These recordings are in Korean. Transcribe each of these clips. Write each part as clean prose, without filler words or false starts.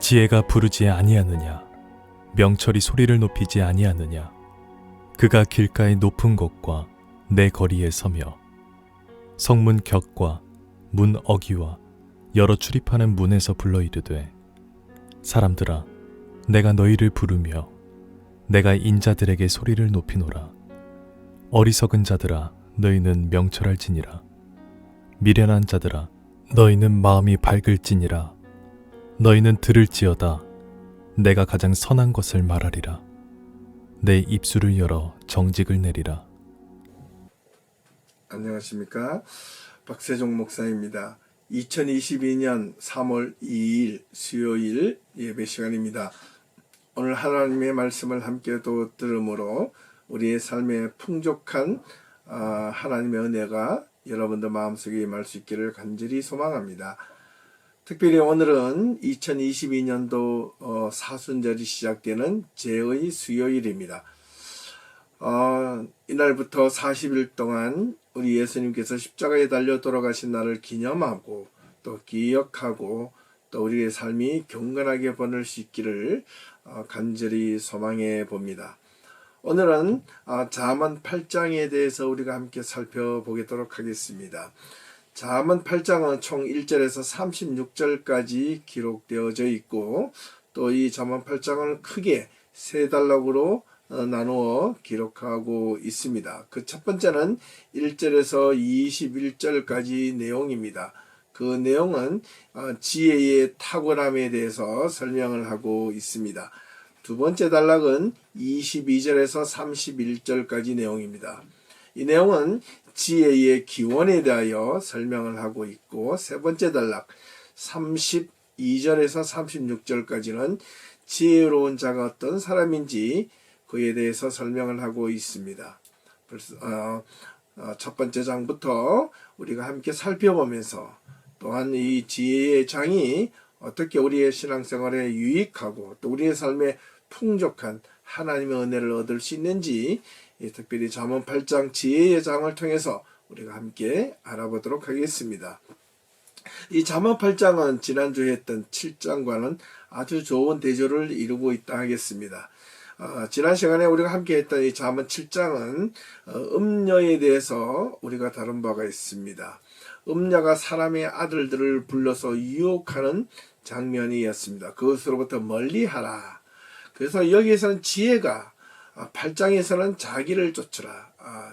지혜가 부르지 아니하느냐? 명철이 소리를 높이지 아니하느냐? 그가 길가의 높은 곳과 내 거리에 서며 성문 격과 문 어기와 여러 출입하는 문에서 불러 이르되, 사람들아, 내가 너희를 부르며 내가 인자들에게 소리를 높이노라. 어리석은 자들아, 너희는 명철할지니라. 미련한 자들아, 너희는 마음이 밝을지니라. 너희는 들을지어다. 내가 가장 선한 것을 말하리라. 내 입술을 열어 정직을 내리라. 안녕하십니까? 박세종 목사입니다. 2022년 3월 2일 수요일 예배 시간입니다. 오늘 하나님의 말씀을 함께 또 들음으로 우리의 삶에 풍족한 하나님의 은혜가 여러분들 마음속에 임할 수 있기를 간절히 소망합니다. 특별히 오늘은 2022년도 사순절이 시작되는 제의 수요일입니다. 이날부터 40일 동안 우리 예수님께서 십자가에 달려 돌아가신 날을 기념하고 또 기억하고 또 우리의 삶이 경건하게 번을 수 있기를 간절히 소망해 봅니다. 오늘은 잠언 8장에 대해서 우리가 함께 살펴보도록 하겠습니다. 잠언 8장은 총 1절에서 36절까지 기록되어져 있고, 또 이 잠언 8장을 크게 세 단락으로 나누어 기록하고 있습니다. 그 첫 번째는 1절에서 21절까지 내용입니다. 그 내용은 지혜의 탁월함에 대해서 설명을 하고 있습니다. 두 번째 단락은 22절에서 31절까지 내용입니다. 이 내용은 지혜의 기원에 대하여 설명을 하고 있고, 세 번째 단락 32절에서 36절까지는 지혜로운 자가 어떤 사람인지 그에 대해서 설명을 하고 있습니다. 첫 번째 장부터 우리가 함께 살펴보면서 또한 이 지혜의 장이 어떻게 우리의 신앙생활에 유익하고 또 우리의 삶에 풍족한 하나님의 은혜를 얻을 수 있는지, 특별히 잠언 8장 지혜의 장을 통해서 우리가 함께 알아보도록 하겠습니다. 이 잠언 8장은 지난주에 했던 7장과는 아주 좋은 대조를 이루고 있다 하겠습니다. 지난 시간에 우리가 함께 했던 이 잠언 7장은 음녀에 대해서 우리가 다룬 바가 있습니다. 음녀가 사람의 아들들을 불러서 유혹하는 장면이었습니다. 그것으로부터 멀리하라. 그래서 여기에서는 지혜가 8장에서는 자기를 쫓으라.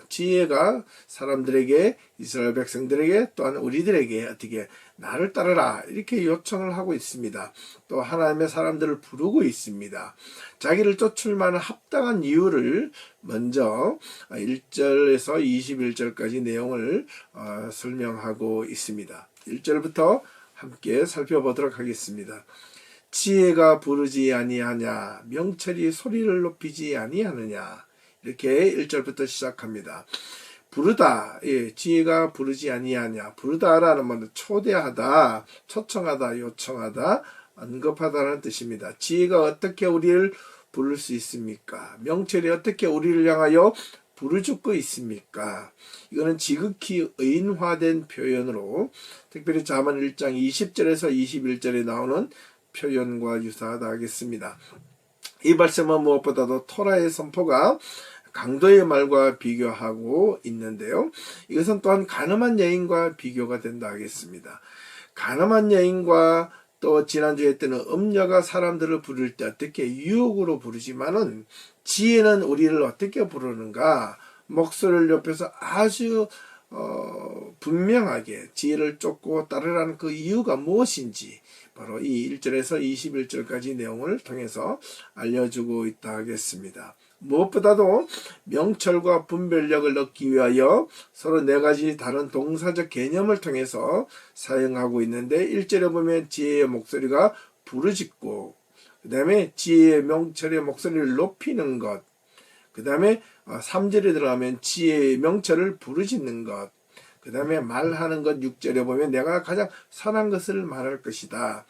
지혜가 사람들에게, 이스라엘 백성들에게, 또한 우리들에게 어떻게 나를 따르라 이렇게 요청을 하고 있습니다. 또 하나님의 사람들을 부르고 있습니다. 자기를 쫓을 만한 합당한 이유를 먼저 1절에서 21절까지 내용을 설명하고 있습니다. 1절부터 함께 살펴보도록 하겠습니다. 지혜가 부르지 아니하냐, 명철이 소리를 높이지 아니하느냐. 이렇게 1절부터 시작합니다. 부르다, 지혜가 부르지 아니하냐. 부르다라는 말은 초대하다, 초청하다, 요청하다, 언급하다는 뜻입니다. 지혜가 어떻게 우리를 부를 수 있습니까? 명철이 어떻게 우리를 향하여 부르짖고 있습니까? 이거는 지극히 의인화된 표현으로 특별히 잠언 1장 20절에서 21절에 나오는 표현과 유사하다 하겠습니다. 이 말씀은 무엇보다도 토라의 선포가 강도의 말과 비교하고 있는데요. 이것은 또한 간음한 여인과 비교가 된다 하겠습니다. 간음한 여인과 또 지난주에 했던 음녀가 사람들을 부를 때 어떻게 유혹으로 부르지만은 지혜는 우리를 어떻게 부르는가, 목소리를 높여서 아주 분명하게 지혜를 쫓고 따르라는 그 이유가 무엇인지 바로 이 1절에서 21절까지 내용을 통해서 알려주고 있다 하겠습니다. 무엇보다도 명철과 분별력을 얻기 위하여 서로 네 가지 다른 동사적 개념을 통해서 사용하고 있는데, 1절에 보면 지혜의 목소리가 부르짖고, 그 다음에 지혜의 명철의 목소리를 높이는 것, 그 다음에 3절에 들어가면 지혜의 명철을 부르짖는 것, 그 다음에 말하는 것 6절에 보면 내가 가장 선한 것을 말할 것이다.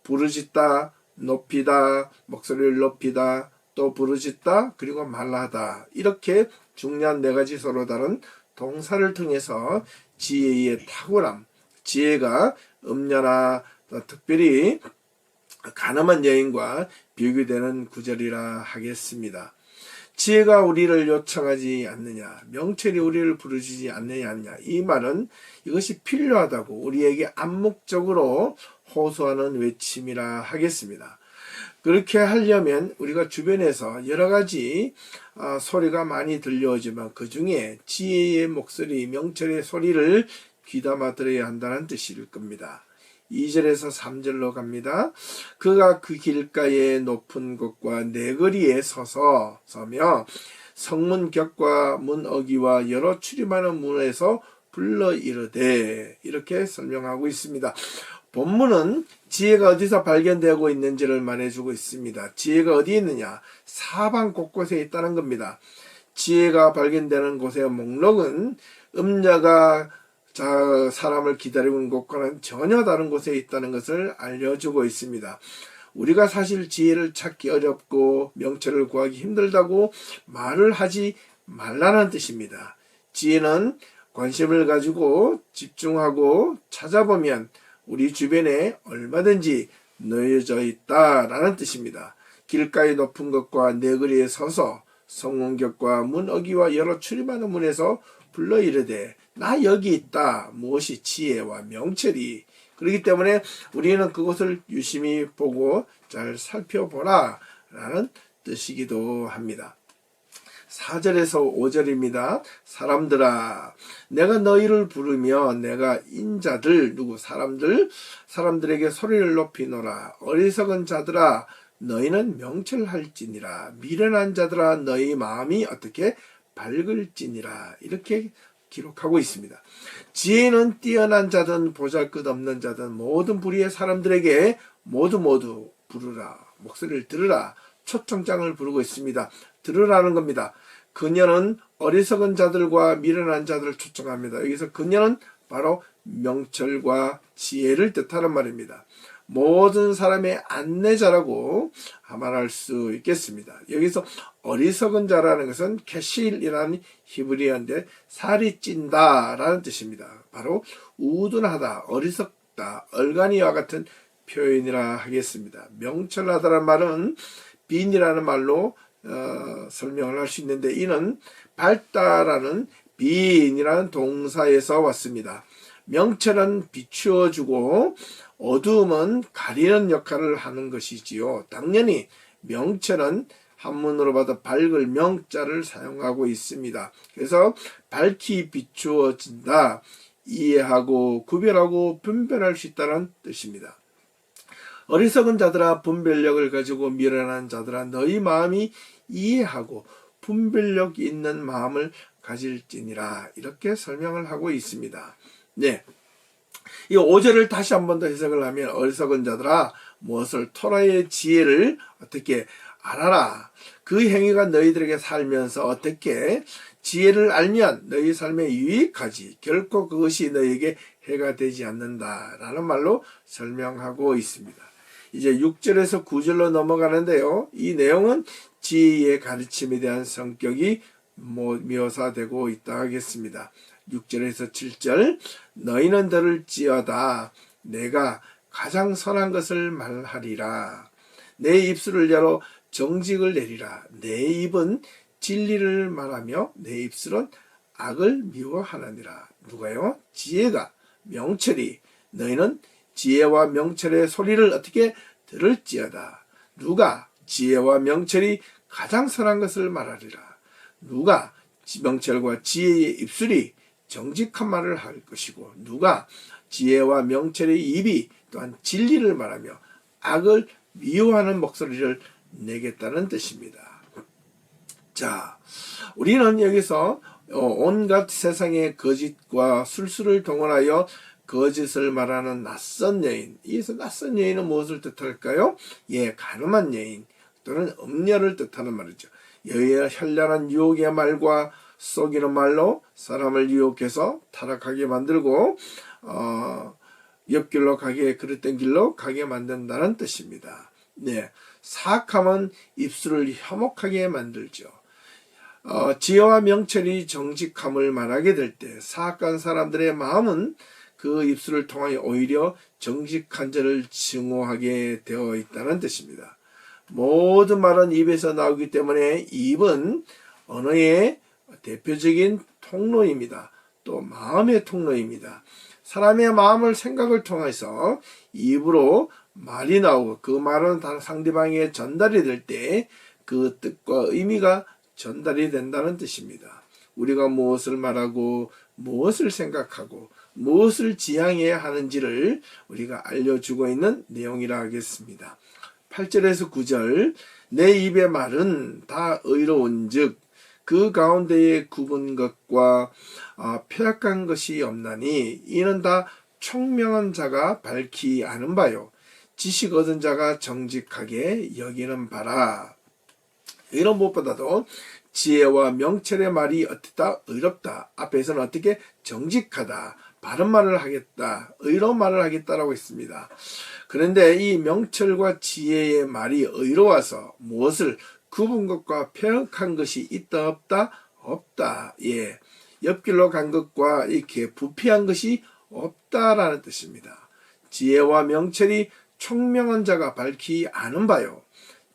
부르짖다, 높이다, 목소리를 높이다, 또 부르짖다, 그리고 말하다. 이렇게 중요한 네 가지 서로 다른 동사를 통해서 지혜의 탁월함, 지혜가 음녀나 특별히 가늠한 여인과 비교되는 구절이라 하겠습니다. 지혜가 우리를 요청하지 않느냐, 명철이 우리를 부르짖지 않느냐, 이 말은 이것이 필요하다고 우리에게 암묵적으로 호소하는 외침이라 하겠습니다. 그렇게 하려면 우리가 주변에서 여러 가지 소리가 많이 들려오지만 그 중에 지혜의 목소리, 명철의 소리를 귀담아 들어야 한다는 뜻일 겁니다. 2절에서 3절로 갑니다. 그가 그 길가의 높은 곳과 내거리에 서며 성문 격과 문 어귀와 여러 출입하는 문에서 불러 이르되, 이렇게 설명하고 있습니다. 본문은 지혜가 어디서 발견되고 있는지를 말해주고 있습니다. 지혜가 어디 있느냐? 사방 곳곳에 있다는 겁니다. 지혜가 발견되는 곳의 목록은 음녀가 사람을 기다리고 있는 곳과는 전혀 다른 곳에 있다는 것을 알려주고 있습니다. 우리가 사실 지혜를 찾기 어렵고 명철을 구하기 힘들다고 말을 하지 말라는 뜻입니다. 지혜는 관심을 가지고 집중하고 찾아보면 우리 주변에 얼마든지 놓여져 있다라는 뜻입니다. 길가의 높은 것과 내거리에 서서 성문격과 문 어귀와 여러 출입하는 문에서 불러 이르되, 나 여기 있다. 무엇이 지혜와 명철이. 그렇기 때문에 우리는 그것을 유심히 보고 잘 살펴보라 라는 뜻이기도 합니다. 4절에서 5절입니다. 사람들아, 내가 너희를 부르며 내가 인자들, 사람들에게 소리를 높이노라. 어리석은 자들아, 너희는 명철할지니라. 미련한 자들아, 너희 마음이 어떻게 밝을지니라. 이렇게 기록하고 있습니다. 지혜는 뛰어난 자든 보잘것없는 자든 모든 부류의 사람들에게 모두 부르라. 목소리를 들으라. 초청장을 부르고 있습니다. 들으라는 겁니다. 그녀는 어리석은 자들과 미련한 자들을 초청합니다. 여기서 그녀는 바로 명철과 지혜를 뜻하는 말입니다. 모든 사람의 안내자라고 말할 수 있겠습니다. 여기서 어리석은 자라는 것은 캐실이라는 히브리어인데 살이 찐다 라는 뜻입니다. 바로 우둔하다, 어리석다, 얼간이와 같은 표현이라 하겠습니다. 명철하다라는 말은 빈이라는 말로 설명을 할 수 있는데, 이는 밝다라는 빈이라는 동사에서 왔습니다. 명철은 비추어주고 어두움은 가리는 역할을 하는 것이지요. 당연히 명철은 한문으로 봐도 밝을 명자를 사용하고 있습니다. 그래서 밝히 비추어진다, 이해하고 구별하고 분별할 수 있다는 뜻입니다. 어리석은 자들아, 분별력을 가지고 미련한 자들아, 너희 마음이 이해하고 분별력 있는 마음을 가질지니라. 이렇게 설명을 하고 있습니다. 네, 이 5절을 다시 한 번 더 해석을 하면, 어리석은 자들아, 무엇을 토라의 지혜를 어떻게 알아라. 그 행위가 너희들에게 살면서 어떻게 지혜를 알면 너희 삶에 유익하지, 결코 그것이 너희에게 해가 되지 않는다라는 말로 설명하고 있습니다. 이제 6절에서 9절로 넘어가는데요. 이 내용은 지혜의 가르침에 대한 성격이 묘사되고 있다 하겠습니다. 6절에서 7절, 너희는 들을지어다. 내가 가장 선한 것을 말하리라. 내 입술을 열어 정직을 내리라. 내 입은 진리를 말하며 내 입술은 악을 미워하느니라. 누가요? 지혜가, 명철이. 너희는 지혜와 명철의 소리를 어떻게 들을지어다. 누가? 지혜와 명철이 가장 선한 것을 말하리라. 누가? 명철과 지혜의 입술이 정직한 말을 할 것이고, 누가? 지혜와 명철의 입이 또한 진리를 말하며 악을 미워하는 목소리를 내겠다는 뜻입니다. 자, 우리는 여기서 온갖 세상의 거짓과 술수를 동원하여 거짓을 말하는 낯선 여인, 이에서 낯선 여인은 무엇을 뜻할까요? 예, 가늠한 여인 또는 음녀를 뜻하는 말이죠. 여의 현란한 유혹의 말과 속이는 말로 사람을 유혹해서 타락하게 만들고 옆길로 가게, 그릇된 길로 가게 만든다는 뜻입니다. 네, 사악함은 입술을 혐오하게 만들죠. 지혜와 명철이 정직함을 말하게 될 때 사악한 사람들의 마음은 그 입술을 통하여 오히려 정직한 자를 증오하게 되어 있다는 뜻입니다. 모든 말은 입에서 나오기 때문에 입은 언어의 대표적인 통로입니다. 또 마음의 통로입니다. 사람의 마음을 생각을 통해서 입으로 말이 나오고 그 말은 상대방에게 전달이 될 때 그 뜻과 의미가 전달이 된다는 뜻입니다. 우리가 무엇을 말하고 무엇을 생각하고 무엇을 지향해야 하는지를 우리가 알려주고 있는 내용이라 하겠습니다. 8절에서 9절 내 입의 말은 다 의로운즉 그 가운데에 굽은 것과 폐악한 것이 없나니 이는 다 총명한 자가 밝히 아는 바요 지식 얻은 자가 정직하게 여기는 바라. 이런 무엇보다도 지혜와 명철의 말이 어떻다 의롭다 앞에서는 어떻게 정직하다 바른 말을 하겠다 의로운 말을 하겠다라고 했습니다. 그런데 이 명철과 지혜의 말이 의로워서 무엇을 굽은 것과 폐역한 것이 있다 없다 없다. 예, 옆길로 간 것과 이렇게 부패한 것이 없다라는 뜻입니다. 지혜와 명철이 총명한 자가 밝히 아는 바요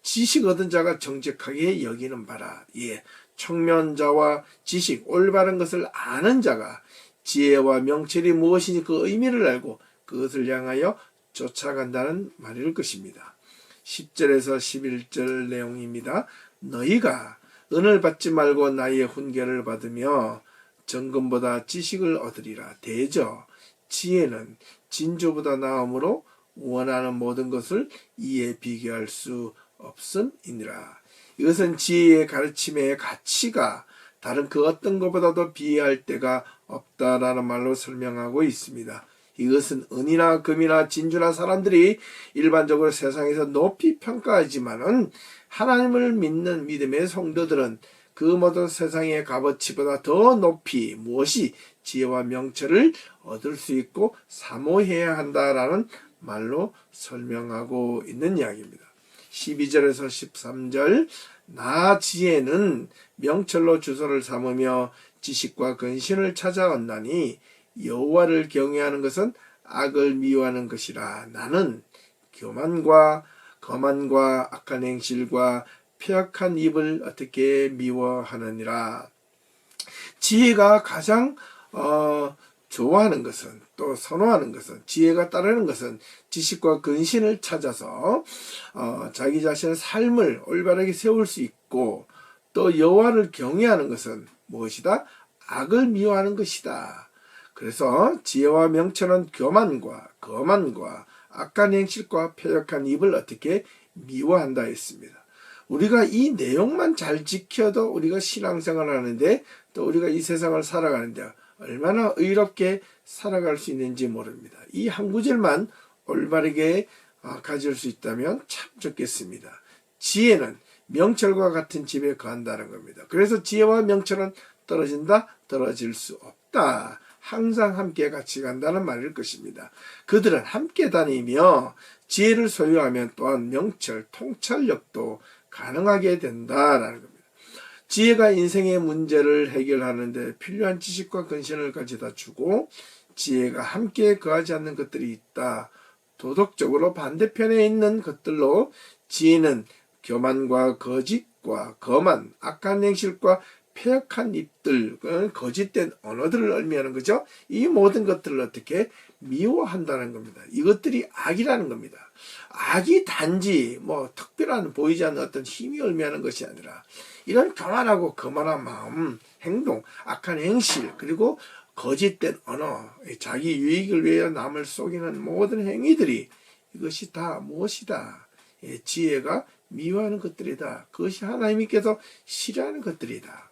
지식 얻은 자가 정직하게 여기는 바라. 예, 총명한 자와 지식 올바른 것을 아는 자가 지혜와 명철이 무엇인지 그 의미를 알고 그것을 향하여 쫓아간다는 말일 것입니다. 10절에서 11절 내용입니다. 너희가 은을 받지 말고 나의 훈계를 받으며 정금보다 지식을 얻으리라. 대저 지혜는 진주보다 나음으로 원하는 모든 것을 이에 비교할 수 없음이니라. 이것은 지혜의 가르침의 가치가 다른 그 어떤 것보다도 비할 데가 없다라는 말로 설명하고 있습니다. 이것은 은이나 금이나 진주나 사람들이 일반적으로 세상에서 높이 평가하지만은 하나님을 믿는 믿음의 성도들은 그 모든 세상의 값어치보다 더 높이 무엇이 지혜와 명철을 얻을 수 있고 사모해야 한다라는 말로 설명하고 있는 이야기입니다. 12절에서 13절 나 지혜는 명철로 주소를 삼으며 지식과 근신을 찾아온다니 여호와를 경외하는 것은 악을 미워하는 것이라. 나는 교만과 거만과 악한 행실과 폐악한 입을 어떻게 미워하느니라. 지혜가 가장 좋아하는 것은 또 선호하는 것은 지혜가 따르는 것은 지식과 근신을 찾아서 자기 자신의 삶을 올바르게 세울 수 있고 또 여호와를 경외하는 것은 무엇이다? 악을 미워하는 것이다. 그래서 지혜와 명철은 교만과 거만과 악한 행실과 폐역한 입을 어떻게 미워한다 했습니다. 우리가 이 내용만 잘 지켜도 우리가 신앙생활을 하는데 또 우리가 이 세상을 살아가는데 얼마나 의롭게 살아갈 수 있는지 모릅니다. 이 한 구절만 올바르게 가질 수 있다면 참 좋겠습니다. 지혜는 명철과 같은 집에 거한다는 겁니다. 그래서 지혜와 명철은 떨어진다? 떨어질 수 없다. 항상 함께 같이 간다는 말일 것입니다. 그들은 함께 다니며 지혜를 소유하면 또한 명철, 통찰력도 가능하게 된다라는 겁니다. 지혜가 인생의 문제를 해결하는데 필요한 지식과 근신을 가져다 주고 지혜가 함께 거하지 않는 것들이 있다. 도덕적으로 반대편에 있는 것들로 지혜는 교만과 거짓과 거만, 악한 행실과 폐역한 입들, 거짓된 언어들을 의미하는 거죠. 이 모든 것들을 어떻게 미워한다는 겁니다. 이것들이 악이라는 겁니다. 악이 단지 특별한 보이지 않는 어떤 힘이 의미하는 것이 아니라 이런 교만하고 거만한 마음, 행동, 악한 행실, 그리고 거짓된 언어, 자기 유익을 위해 남을 속이는 모든 행위들이 이것이 다 무엇이다? 지혜가 미워하는 것들이다. 그것이 하나님께서 싫어하는 것들이다.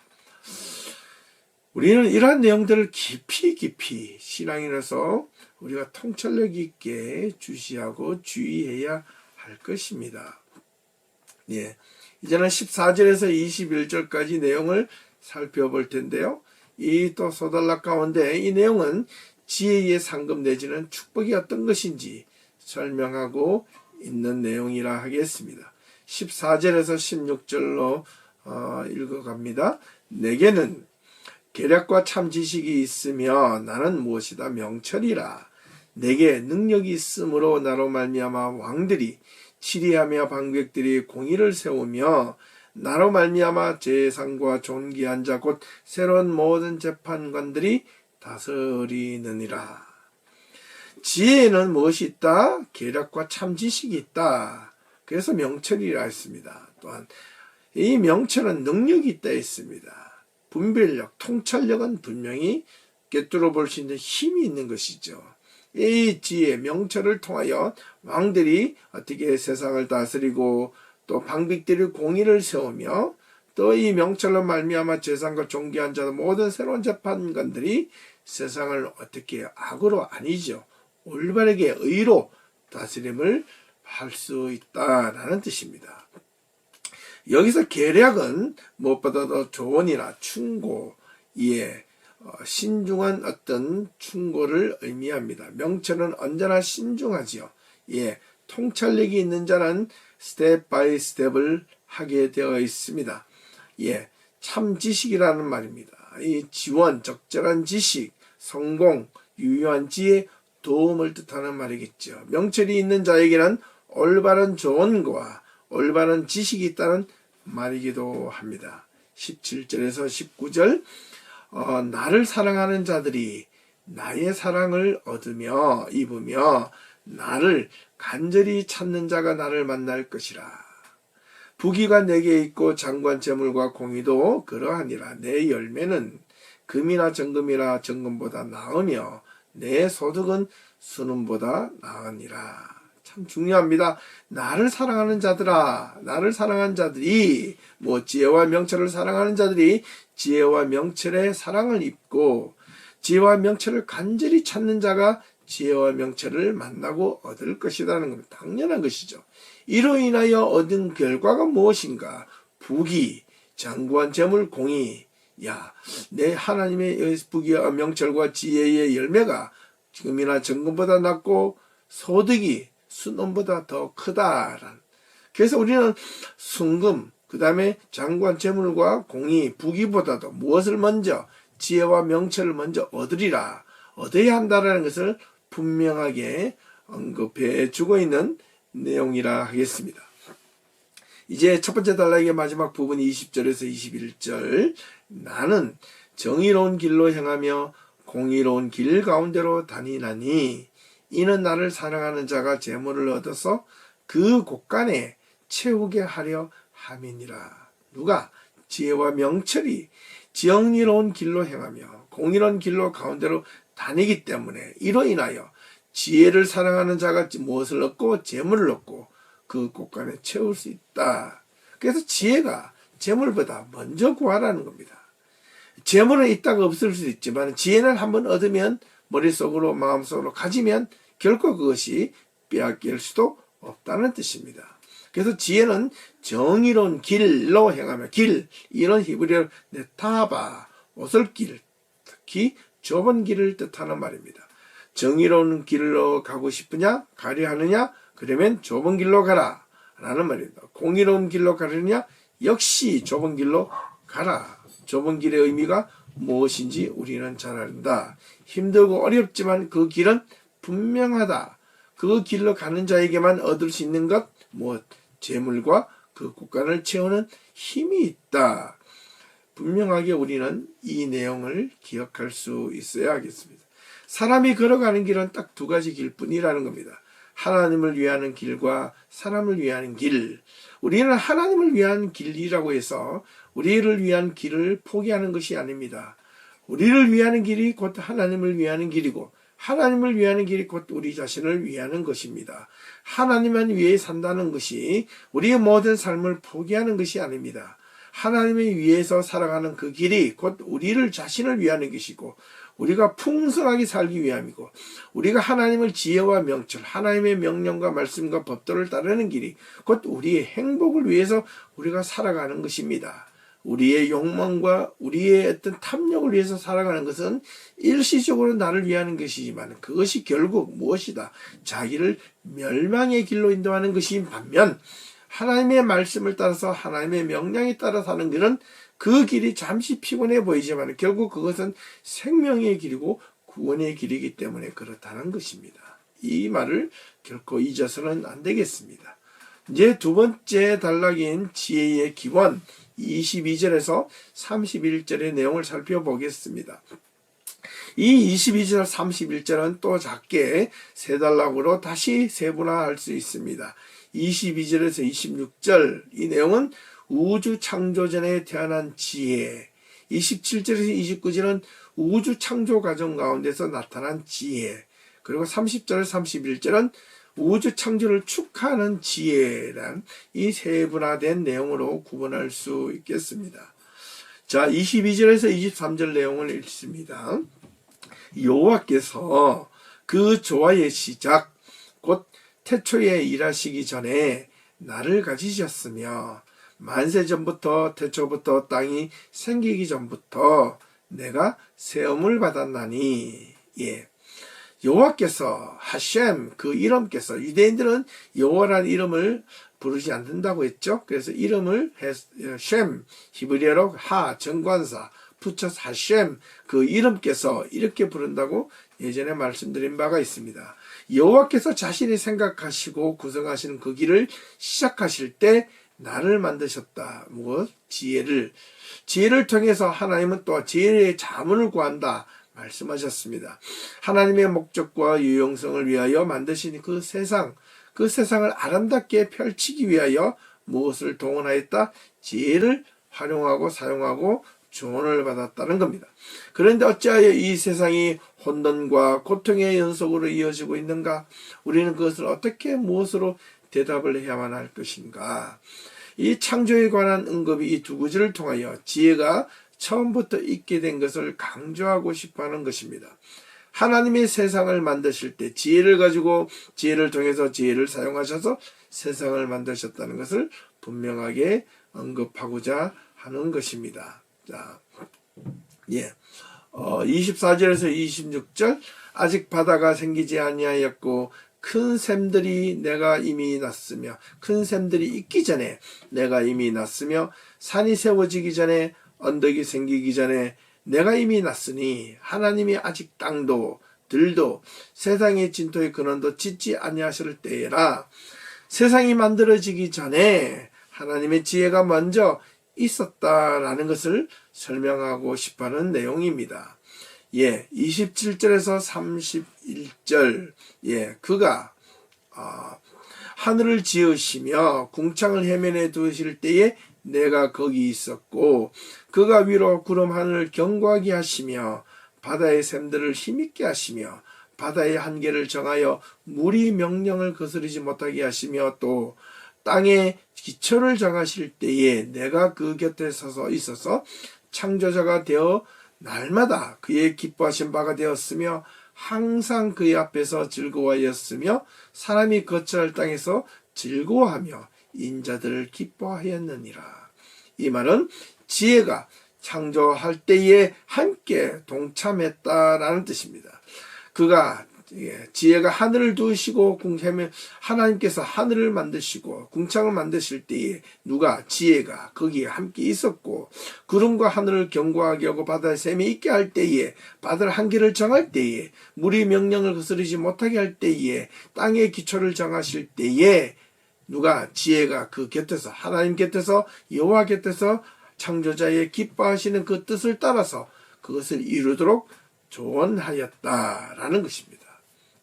우리는 이러한 내용들을 깊이 신앙인으로서 우리가 통찰력 있게 주시하고 주의해야 할 것입니다. 예. 이제는 14절에서 21절까지 내용을 살펴볼 텐데요. 이 또 소달락 가운데 이 내용은 지혜의 상급 내지는 축복이 어떤 것인지 설명하고 있는 내용이라 하겠습니다. 14절에서 16절로 읽어갑니다. 내게는 계략과 참 지식이 있으며 나는 무엇이다? 명철이라. 내게 능력이 있으므로 나로 말미암아 왕들이 치리하며 방백들이 공의를 세우며 나로 말미암아 재상과 존귀한 자 곧 새로운 모든 재판관들이 다스리느니라. 지혜에는 무엇이 있다? 계략과 참 지식이 있다. 그래서 명철이라 했습니다. 또한 이 명철은 능력이 있다 했습니다. 분별력, 통찰력은 분명히 꿰뚫어 볼 수 있는 힘이 있는 것이죠. 이 지혜, 명철을 통하여 왕들이 어떻게 세상을 다스리고 또 방백들이 공의를 세우며 또 이 명철로 말미암아 재상과 존귀한 자 모든 새로운 재판관들이 세상을 어떻게 악으로 아니죠. 올바르게 의로 다스림을 할 수 있다라는 뜻입니다. 여기서 계략은 무엇보다도 조언이나 충고, 신중한 어떤 충고를 의미합니다. 명철은 언제나 신중하지요. 통찰력이 있는 자는 스텝 바이 스텝을 하게 되어 있습니다. 참 지식이라는 말입니다. 이 지원, 적절한 지식, 성공, 유효한 지혜, 도움을 뜻하는 말이겠죠. 명철이 있는 자에게는 올바른 조언과 올바른 지식이 있다는 말이기도 합니다. 17절에서 19절 나를 사랑하는 자들이 나의 사랑을 얻으며 입으며 나를 간절히 찾는 자가 나를 만날 것이라. 부귀가 내게 있고 장관 재물과 공의도 그러하니라. 내 열매는 금이나 정금이나 정금보다 나으며 내 소득은 순금보다 나으니라. 참 중요합니다. 나를 사랑하는 자들아, 나를 사랑하는 자들이 지혜와 명철을 사랑하는 자들이 지혜와 명철의 사랑을 입고 지혜와 명철을 간절히 찾는 자가 지혜와 명철을 만나고 얻을 것이라는 겁니다. 당연한 것이죠. 이로 인하여 얻은 결과가 무엇인가? 부귀, 장구한 재물, 공의. 내 하나님의 부귀와 명철과 지혜의 열매가 지금이나 정금보다 낫고 소득이 순금보다 더 크다란. 그래서 우리는 순금, 그 다음에 장관 재물과 공의, 부귀보다도 무엇을 먼저, 지혜와 명철을 먼저 얻으리라, 얻어야 한다라는 것을 분명하게 언급해 주고 있는 내용이라 하겠습니다. 이제 첫 번째 단락의 마지막 부분 20절에서 21절. 나는 정의로운 길로 행하며 공의로운 길 가운데로 다니나니 이는 나를 사랑하는 자가 재물을 얻어서 그 곳간에 채우게 하려 함이니라. 누가? 지혜와 명철이 정의로운 길로 행하며 공의로운 길로 가운데로 다니기 때문에 이로 인하여 지혜를 사랑하는 자가 무엇을 얻고 재물을 얻고 그 곳간에 채울 수 있다. 그래서 지혜가 재물보다 먼저 구하라는 겁니다. 재물은 있다가 없을 수도 있지만 지혜는 한번 얻으면 머릿속으로 마음속으로 가지면 결코 그것이 빼앗길 수도 없다는 뜻입니다. 그래서 지혜는 정의로운 길로 행하며 길, 이런 히브리어로 네타바, 오솔길, 특히 좁은 길을 뜻하는 말입니다. 정의로운 길로 가고 싶으냐? 가려 하느냐? 그러면 좁은 길로 가라 라는 말입니다. 공의로운 길로 가려느냐? 역시 좁은 길로 가라. 좁은 길의 의미가 무엇인지 우리는 잘 안다. 힘들고 어렵지만 그 길은 분명하다. 그 길로 가는 자에게만 얻을 수 있는 것, 재물과 그 곳간을 채우는 힘이 있다. 분명하게 우리는 이 내용을 기억할 수 있어야 하겠습니다. 사람이 걸어가는 길은 딱 두 가지 길뿐이라는 겁니다. 하나님을 위하는 길과 사람을 위하는 길. 우리는 하나님을 위한 길이라고 해서 우리를 위한 길을 포기하는 것이 아닙니다. 우리를 위하는 길이 곧 하나님을 위하는 길이고 하나님을 위하는 길이 곧 우리 자신을 위하는 것입니다. 하나님만 위해 산다는 것이 우리의 모든 삶을 포기하는 것이 아닙니다. 하나님을 위해서 살아가는 그 길이 곧 우리를 자신을 위하는 것이고 우리가 풍성하게 살기 위함이고 우리가 하나님을 지혜와 명철, 하나님의 명령과 말씀과 법도를 따르는 길이 곧 우리의 행복을 위해서 우리가 살아가는 것입니다. 우리의 욕망과 우리의 어떤 탐욕을 위해서 살아가는 것은 일시적으로 나를 위하는 것이지만 그것이 결국 무엇이다? 자기를 멸망의 길로 인도하는 것인 반면 하나님의 말씀을 따라서 하나님의 명령에 따라 사는 길은 그 길이 잠시 피곤해 보이지만 결국 그것은 생명의 길이고 구원의 길이기 때문에 그렇다는 것입니다. 이 말을 결코 잊어서는 안 되겠습니다. 이제 두 번째 단락인 지혜의 기원 22절에서 31절의 내용을 살펴보겠습니다. 이 22절, 31절은 또 작게 세 단락으로 다시 세분화할 수 있습니다. 22절에서 26절 이 내용은 우주 창조 전에 태어난 지혜, 27절에서 29절은 우주 창조 과정 가운데서 나타난 지혜, 그리고 30절, 31절은 우주 창조를 축하하는 지혜란 이 세분화된 내용으로 구분할 수 있겠습니다. 자, 22절에서 23절 내용을 읽습니다. 여호와께서 그 조화의 시작 곧 태초에 일하시기 전에 나를 가지셨으며 만세 전부터 태초부터 땅이 생기기 전부터 내가 세움을 받았나니. 예. 여호와께서 하셴 그 이름께서 유대인들은 여호와라는 이름을 부르지 않는다고 했죠. 그래서 이름을 셴 히브리어로 하 정관사 붙여서 하셴 그 이름께서 이렇게 부른다고 예전에 말씀드린 바가 있습니다. 여호와께서 자신이 생각하시고 구성하시는 그 길을 시작하실 때 나를 만드셨다. 무엇? 지혜를 통해서 하나님은 또 지혜의 자문을 구한다 말씀하셨습니다. 하나님의 목적과 유용성을 위하여 만드신 그 세상을 아름답게 펼치기 위하여 무엇을 동원하였다? 지혜를 활용하고 사용하고 조언을 받았다는 겁니다. 그런데 어찌하여 이 세상이 혼돈과 고통의 연속으로 이어지고 있는가? 우리는 그것을 어떻게 무엇으로 대답을 해야만 할 것인가? 이 창조에 관한 언급이 이 두 구절을 통하여 지혜가 처음부터 있게 된 것을 강조하고 싶어하는 것입니다. 하나님이 세상을 만드실 때 지혜를 가지고 지혜를 통해서 지혜를 사용하셔서 세상을 만드셨다는 것을 분명하게 언급하고자 하는 것입니다. 자, 24절에서 26절 아직 바다가 생기지 아니하였고 큰 샘들이 내가 이미 났으며 큰 샘들이 있기 전에 내가 이미 났으며 산이 세워지기 전에 언덕이 생기기 전에 내가 이미 났으니 하나님이 아직 땅도 들도 세상의 진토의 근원도 짓지 아니하실 때에라. 세상이 만들어지기 전에 하나님의 지혜가 먼저 있었다라는 것을 설명하고 싶어하는 내용입니다. 27절에서 31절 그가 하늘을 지으시며 궁창을 해면에 두실 때에 내가 거기 있었고 그가 위로 구름 하늘을 견고하게 하시며 바다의 샘들을 힘있게 하시며 바다의 한계를 정하여 물이 명령을 거스르지 못하게 하시며 또 땅의 기초를 정하실 때에 내가 그 곁에 서서 있어서 창조자가 되어 날마다 그의 기뻐하신 바가 되었으며 항상 그의 앞에서 즐거워하였으며 사람이 거처할 땅에서 즐거워하며 인자들을 기뻐하였느니라. 이 말은 지혜가 창조할 때에 함께 동참했다라는 뜻입니다. 지혜가 하늘을 두시고 하나님께서 하늘을 만드시고 궁창을 만드실 때에 지혜가 거기에 함께 있었고 구름과 하늘을 견고하게 하고 바다의 샘이 있게 할 때에 바다의 한계를 정할 때에 물이 명령을 거스르지 못하게 할 때에 땅의 기초를 정하실 때에 지혜가 그 곁에서 하나님 곁에서 여호와 곁에서 창조자의 기뻐하시는 그 뜻을 따라서 그것을 이루도록 조언하였다라는 것입니다.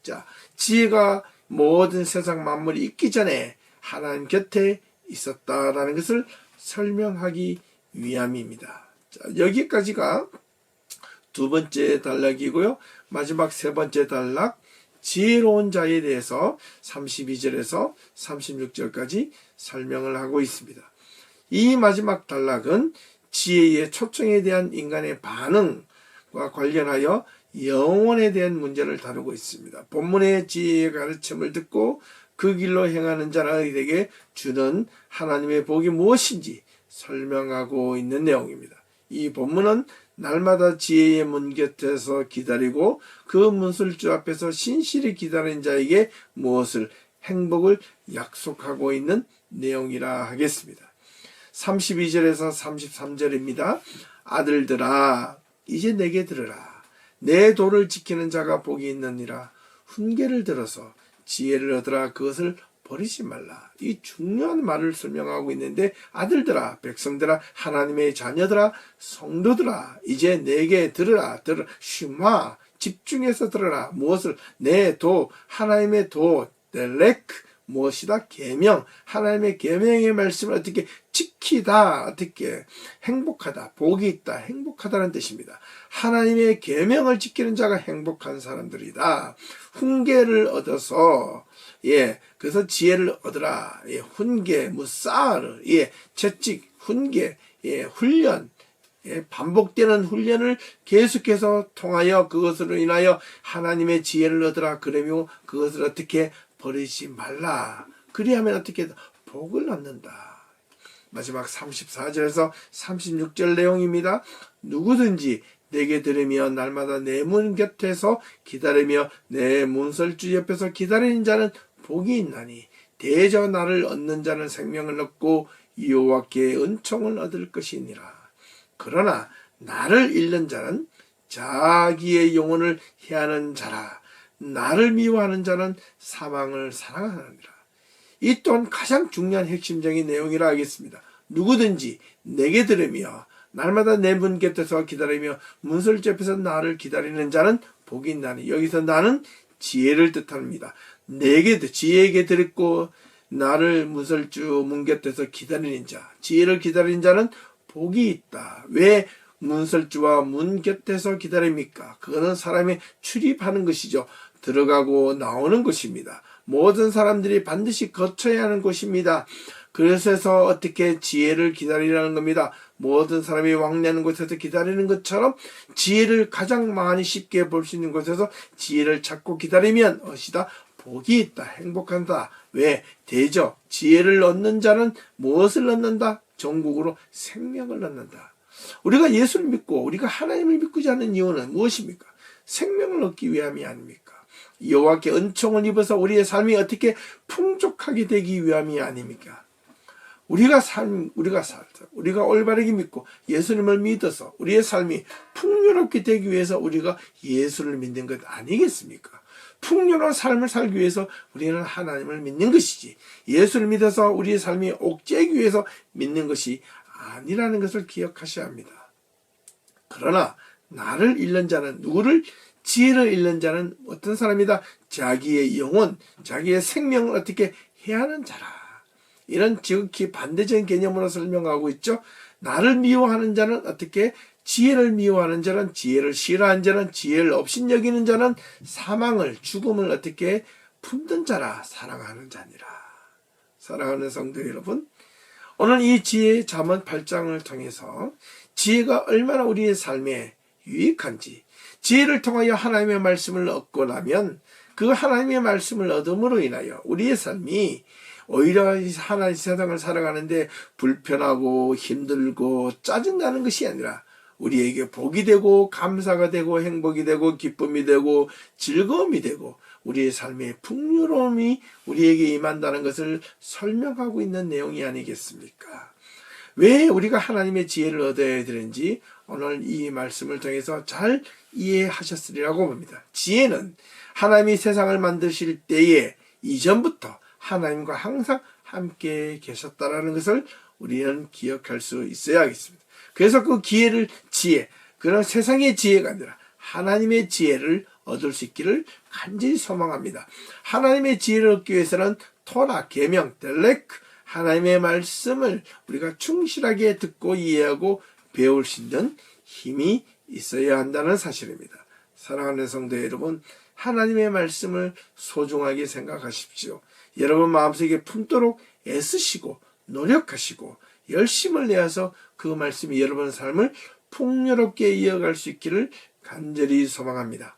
자, 지혜가 모든 세상 만물이 있기 전에 하나님 곁에 있었다라는 것을 설명하기 위함입니다. 자, 여기까지가 두 번째 단락이고요. 마지막 세 번째 단락 지혜로운 자에 대해서 32절에서 36절까지 설명을 하고 있습니다. 이 마지막 단락은 지혜의 초청에 대한 인간의 반응과 관련하여 영혼에 대한 문제를 다루고 있습니다. 본문의 지혜의 가르침을 듣고 그 길로 행하는 자들에게 주는 하나님의 복이 무엇인지 설명하고 있는 내용입니다. 이 본문은 날마다 지혜의 문 곁에서 기다리고 그 문술주 앞에서 신실히 기다리는 자에게 무엇을 행복을 약속하고 있는 내용이라 하겠습니다. 32절에서 33절입니다. 아들들아 이제 내게 들으라. 내 도를 지키는 자가 복이 있느니라. 훈계를 들어서 지혜를 얻으라. 그것을 버리지 말라. 이 중요한 말을 설명하고 있는데, 아들들아, 백성들아, 하나님의 자녀들아, 성도들아, 이제 내게 들으라. 슈마, 집중해서 들으라. 무엇을? 내 도, 하나님의 도, 델레크, 무엇이다? 계명, 하나님의 계명의 말씀을 어떻게 지키다, 어떻게 행복하다, 복이 있다, 행복하다는 뜻입니다. 하나님의 계명을 지키는 자가 행복한 사람들이다. 훈계를 얻어서, 그래서 지혜를 얻으라. 훈계, 무사르, 채찍, 훈계, 훈련, 반복되는 훈련을 계속해서 통하여 그것으로 인하여 하나님의 지혜를 얻으라. 그러며 그것을 어떻게 버리지 말라. 그리하면 어떻게 복을 얻는다. 마지막 34절에서 36절 내용입니다. 누구든지 내게 들으며 날마다 내 문 곁에서 기다리며 내 문설주 옆에서 기다리는 자는 복이 있나니 대저 나를 얻는 자는 생명을 얻고 여호와께 은총을 얻을 것이니라. 그러나 나를 잃는 자는 자기의 영혼을 해하는 자라. 나를 미워하는 자는 사망을 사랑하느니라. 이 또한 가장 중요한 핵심적인 내용이라 하겠습니다. 누구든지 내게 들으며 날마다 내 문 곁에서 기다리며 문설주 옆에서 나를 기다리는 자는 복이 있나니, 여기서 나는 지혜를 뜻합니다. 내게 지혜에게 들었고 나를 문설주 문 곁에서 기다리는 자, 지혜를 기다리는 자는 복이 있다. 왜 문설주와 문 곁에서 기다립니까? 그거는 사람이 출입하는 것이죠. 들어가고 나오는 것입니다. 모든 사람들이 반드시 거쳐야 하는 곳입니다. 그래서 어떻게 지혜를 기다리라는 겁니다. 모든 사람이 왕래하는 곳에서 기다리는 것처럼 지혜를 가장 많이 쉽게 볼 수 있는 곳에서 지혜를 찾고 기다리면 어시다 복이 있다, 행복한다. 왜? 대저 지혜를 얻는 자는 무엇을 얻는다? 전국으로 생명을 얻는다. 우리가 예수를 믿고 우리가 하나님을 믿고자 하는 이유는 무엇입니까? 생명을 얻기 위함이 아닙니까? 여호와께 은총을 입어서 우리의 삶이 어떻게 풍족하게 되기 위함이 아닙니까? 우리가 올바르게 믿고 예수님을 믿어서 우리의 삶이 풍요롭게 되기 위해서 우리가 예수를 믿는 것 아니겠습니까? 풍요로운 삶을 살기 위해서 우리는 하나님을 믿는 것이지, 예수를 믿어서 우리의 삶이 옥죄기 위해서 믿는 것이 아니라는 것을 기억하셔야 합니다. 그러나 나를 잃는 자는, 누구를? 지혜를 잃는 자는 어떤 사람이다? 자기의 영혼, 자기의 생명을 어떻게 해하는 자라. 이런 지극히 반대적인 개념으로 설명하고 있죠. 나를 미워하는 자는 어떻게? 지혜를 미워하는 자는, 지혜를 싫어하는 자는, 지혜를 업신여기는 자는 사망을, 죽음을 어떻게? 품던 자라. 사랑하는 자니라. 사랑하는 성도 여러분, 오늘 이 지혜의 잠언 8장을 통해서 지혜가 얼마나 우리의 삶에 유익한지, 지혜를 통하여 하나님의 말씀을 얻고 나면 그 하나님의 말씀을 얻음으로 인하여 우리의 삶이 오히려 하나님의 세상을 살아가는데 불편하고 힘들고 짜증나는 것이 아니라 우리에게 복이 되고 감사가 되고 행복이 되고 기쁨이 되고 즐거움이 되고 우리의 삶의 풍요로움이 우리에게 임한다는 것을 설명하고 있는 내용이 아니겠습니까? 왜 우리가 하나님의 지혜를 얻어야 되는지 오늘 이 말씀을 통해서 잘 이해하셨으리라고 봅니다. 지혜는 하나님이 세상을 만드실 때에 이전부터 하나님과 항상 함께 계셨다라는 것을 우리는 기억할 수 있어야 하겠습니다. 그래서 그 지혜, 그런 세상의 지혜가 아니라 하나님의 지혜를 얻을 수 있기를 간절히 소망합니다. 하나님의 지혜를 얻기 위해서는 토라, 계명, 델레크, 하나님의 말씀을 우리가 충실하게 듣고 이해하고 배울 수 있는 힘이 있어야 한다는 사실입니다. 사랑하는 성도 여러분, 하나님의 말씀을 소중하게 생각하십시오. 여러분 마음속에 품도록 애쓰시고 노력하시고 열심을 내어서 그 말씀이 여러분의 삶을 풍요롭게 이어갈 수 있기를 간절히 소망합니다.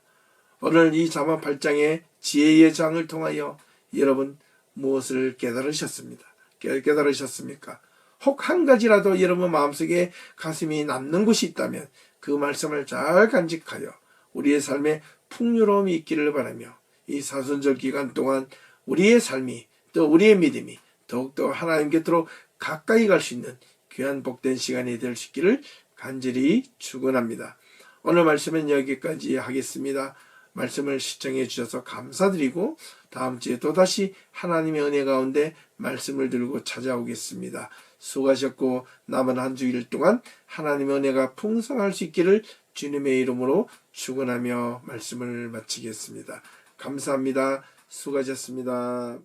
오늘 이 잠언 8장의 지혜의 장을 통하여 여러분 무엇을 깨달으셨습니까? 혹 한 가지라도 여러분 마음속에 가슴이 남는 곳이 있다면 그 말씀을 잘 간직하여 우리의 삶에 풍요로움이 있기를 바라며 이 사순절 기간 동안 우리의 삶이 또 우리의 믿음이 더욱더 하나님 곁으로 가까이 갈 수 있는 귀한 복된 시간이 될 수 있기를 간절히 축원합니다. 오늘 말씀은 여기까지 하겠습니다. 말씀을 시청해 주셔서 감사드리고 다음 주에 또다시 하나님의 은혜 가운데 말씀을 들고 찾아오겠습니다. 수고하셨고 남은 한 주일 동안 하나님의 은혜가 풍성할 수 있기를 주님의 이름으로 축원하며 말씀을 마치겠습니다. 감사합니다. 수고하셨습니다.